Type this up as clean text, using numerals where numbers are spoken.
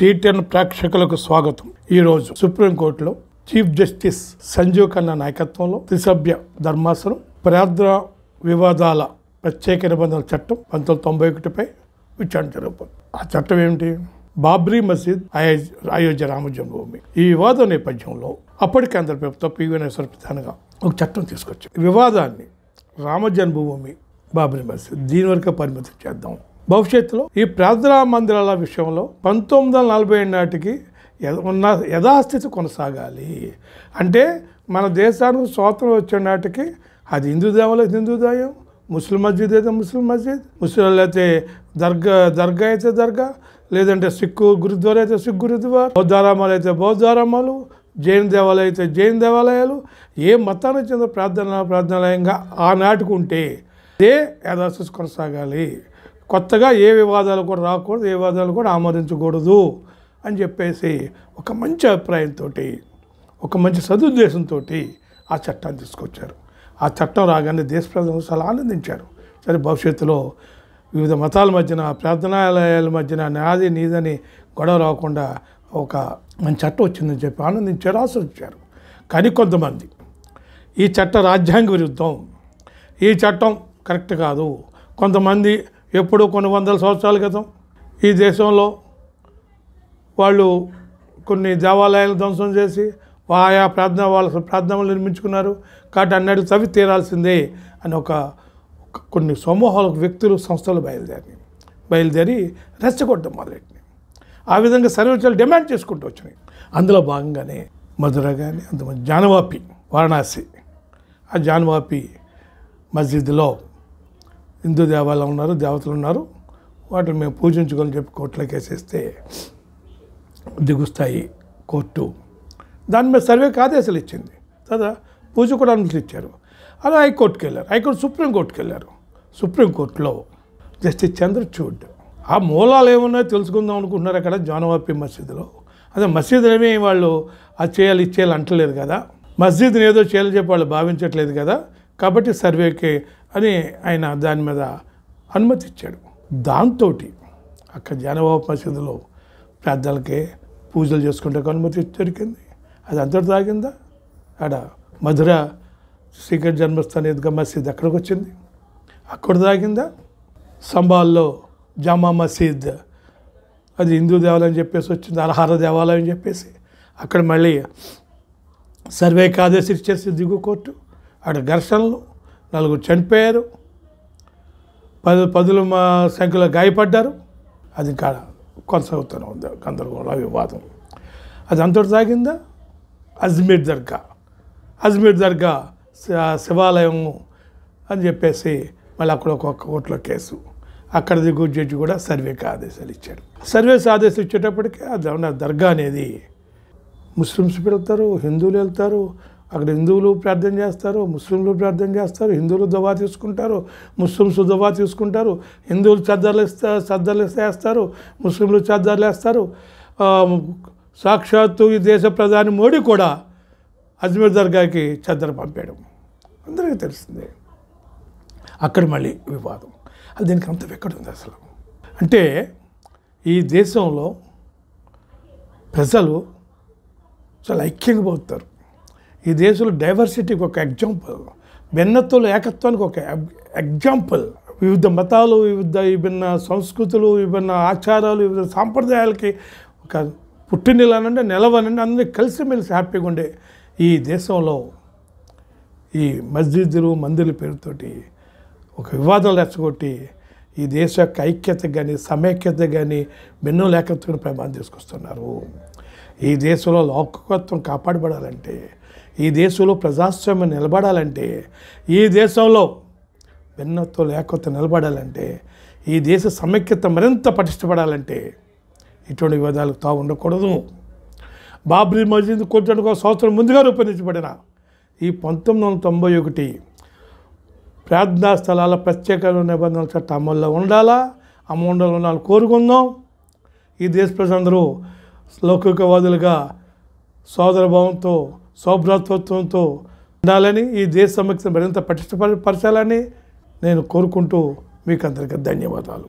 T10 ప్రేక్షకులకు స్వాగతం. ఈరోజు సుప్రీంకోర్టులో చీఫ్ జస్టిస్ సంజీవ్ ఖన్నా నాయకత్వంలో త్రిసభ్య ధర్మాసనం ప్రార్థనా వివాదాల ప్రత్యేక నిబంధనల చట్టం 1991పై విచారణ జరుగుతుంది. ఆ చట్టం ఏమిటి? బాబ్రీ మసీద్ అయోధ్య రామ జన్మభూమి. ఈ వివాదం నేపథ్యంలో అప్పటి కేంద్ర ప్రభుత్వం PV ప్రధానంగా ఒక చట్టం తీసుకొచ్చింది. వివాదాన్ని రామ జన్మభూమి బాబ్రీ మసీద్ దీని వరకు పరిమితం చేద్దాం. భవిష్యత్తులో ఈ ప్రార్థనా మందిరాల విషయంలో 1947 నాటికి ఉన్న యథాస్థితి కొనసాగాలి. అంటే మన దేశానికి స్వాతంత్రం వచ్చే నాటికి అది హిందూ దేవాలయం హిందూ దేవాలయం, ముస్లిం మస్జిద్ అయితే ముస్లిం మస్జిద్, ముస్లింలు అయితే దర్గా అయితే దర్గా, లేదంటే సిక్కు గురుద్వారా అయితే సిక్కు గురుద్వారా, బౌద్ధారామాలు అయితే బౌద్ధారామాలు, జైన్ దేవాలయాలు అయితే జైన్ దేవాలయాలు, ఏ మతానికి చెందిన ప్రార్థనాలయంగా ఆనాటికి ఉంటే అదే యథాస్థితి కొనసాగాలి. కొత్తగా ఏ వివాదాలు కూడా రాకూడదు, ఏ వివాదాలు కూడా ఆమోదించకూడదు అని చెప్పేసి ఒక మంచి అభిప్రాయంతో, ఒక మంచి సదుద్దేశంతో ఆ చట్టాన్ని తీసుకొచ్చారు. ఆ చట్టం రాగానే దేశ ప్రజలు చాలా ఆనందించారు. సరే, భవిష్యత్తులో వివిధ మతాల మధ్యన ప్రార్థనాలయాల మధ్యన నాది నీదని గొడవ రాకుండా ఒక మంచి చట్టం వచ్చిందని చెప్పి ఆనందించారు, ఆశించారు. కానీ కొంతమంది ఈ చట్టం రాజ్యాంగ విరుద్ధం, ఈ చట్టం కరెక్ట్ కాదు, కొంతమంది ఎప్పుడో కొన్ని వందల సంవత్సరాల క్రితం ఈ దేశంలో వాళ్ళు కొన్ని దేవాలయాలను ధ్వంసం చేసి ఆయా వాళ్ళ ప్రార్థనలు నిర్మించుకున్నారు కాబట్టి అన్నట్టు తవ్వి తీరాల్సిందే అని కొన్ని సమూహాలకు వ్యక్తులు సంస్థలు బయలుదేరి రెచ్చగొట్టడం మొదలెట్టినాయి. ఆ విధంగా సర్వోచ్చాలు డిమాండ్ చేసుకుంటూ వచ్చినాయి. అందులో భాగంగానే మధుర కానీ అంతమంది జానవాపి వారణాసి, ఆ జానవాపి మస్జిద్లో హిందూ దేవాలయం ఉన్నారు, దేవతలు ఉన్నారు, వాటిని మేము పూజించుకొని చెప్పి కోర్టులోకి వేసేస్తే దిగుస్తాయి కోర్టు దాని మీద సర్వేకి ఆదేశాలు ఇచ్చింది కదా, పూజ కూడా అనుమతులు ఇచ్చారు. అలా హైకోర్టుకి వెళ్ళారు, హైకోర్టు సుప్రీంకోర్టుకి వెళ్ళారు. సుప్రీంకోర్టులో జస్టిస్ చంద్రచూడ్ ఆ మూలాలు ఏమున్నాయో తెలుసుకుందాం అనుకుంటున్నారు అక్కడ జానవాపి మసీదులో. అదే మసీదులు ఏమీ వాళ్ళు అది చేయాలి ఇచ్చేయాలి అంటలేదు కదా, మస్జిద్ని ఏదో చేయాలని చెప్పి వాళ్ళు భావించట్లేదు కదా, కాబట్టి సర్వేకి అని ఆయన దాని మీద అనుమతి ఇచ్చాడు. దాంతో అక్కడ జానవాపి మసీదులో ప్రార్థనలకే పూజలు చేసుకుంటే అనుమతి దొరికింది. అది అంతటి తాగిందా? ఆడ మధుర శ్రీకృష్ణ జన్మస్థానం ఈద్గా మసీద్ అక్కడికి వచ్చింది, అక్కడ తాగిందా? సంబాల్లో జామా మసీద్ అది హిందూ దేవాలయం చెప్పేసి వచ్చింది, అర్హర దేవాలయం చెప్పేసి అక్కడ మళ్ళీ సర్వేకి ఆదేశించేసి దిగు కోర్టు. అక్కడ ఘర్షణలు, 4 చనిపోయారు, 10 సంఖ్యలో గాయపడ్డారు. అది ఇంకా కొనసాగుతూనే ఉంది గందరగోళ వివాదం. అది అంతటి సాగిందా? అజ్మీర్ దర్గా శివాలయం అని చెప్పేసి మళ్ళీ అక్కడ ఒక కోర్టులో కేసు, అక్కడ దిగు జడ్జి కూడా సర్వేకి ఆదేశాలు ఇచ్చాడు. సర్వేకి ఆదేశాలు ఇచ్చేటప్పటికీ అది దర్గా అనేది ముస్లిమ్స్ వెళ్తారు, హిందువులు వెళ్తారు, అక్కడ హిందువులు ప్రార్థన చేస్తారు, ముస్లింలు ప్రార్థన చేస్తారు, హిందువులు దువా తీసుకుంటారు, ముస్లిమ్స్ దువా తీసుకుంటారు, హిందువులు చద్దర్లు వేస్తారు, ముస్లింలు చద్దర్లు వేస్తారు. సాక్షాత్తు ఈ దేశ ప్రధాని మోడీ కూడా అజ్మీర్ దర్గాకి చద్దరు పంపేయడం అందరికీ తెలిసిందే. అక్కడ మళ్ళీ వివాదం. అది దీనికి అంత ఎక్కడుంది అసలు అంటే ఈ దేశంలో ప్రజలు చాలా ఐక్యంగా పోతారు. ఈ దేశంలో డైవర్సిటీకి ఒక ఎగ్జాంపుల్, భిన్నత్వంలో ఏకత్వానికి ఒక ఎగ్జాంపుల్. వివిధ మతాలు, విభిన్న సంస్కృతులు, విభిన్న ఆచారాలు, వివిధ సాంప్రదాయాలకి ఒక పుట్టినెలనంటే నెలవనంటే అందరూ కలిసిమెలిసి హ్యాపీగా ఉండే ఈ దేశంలో ఈ మస్జిద్లు మందిర్ల పేరుతోటి ఒక వివాదాలు రెచ్చగొట్టి ఈ దేశ యొక్క ఐక్యత కానీ సమైక్యత కానీ భిన్నం ఏకత్వం ప్రమాదం తీసుకొస్తున్నారు. ఈ దేశంలో లౌకికత్వం కాపాడబడాలంటే, ఈ దేశంలో ప్రజాస్వామ్యం నిలబడాలంటే, ఈ దేశంలో భిన్నత్వం ఏకత్వం నిలబడాలంటే, ఈ దేశ సమైక్యత మరింత పటిష్టపడాలంటే ఇటువంటి వివాదాలకు తావు ఉండకూడదు. బాబ్రీ మసీద్ కూర్చోడానికి 1 సంవత్సరం ముందుగా రూపొందించబడిన ఈ 1991 ప్రార్థనా స్థలాల ప్రత్యేక నిబంధనల చట్టం అమల్లో ఉండాలా, అమల్లో ఉండాలని కోరుకుందాం. ఈ దేశ ప్రజలందరూ లౌకికవాదులుగా సోదరభావంతో సౌభ్రాతృత్వంతో ఉండాలని, ఈ దేశ సమస్యను మరింత పటిష్టపరచాలని నేను కోరుకుంటూ మీకు అందరికీ ధన్యవాదాలు.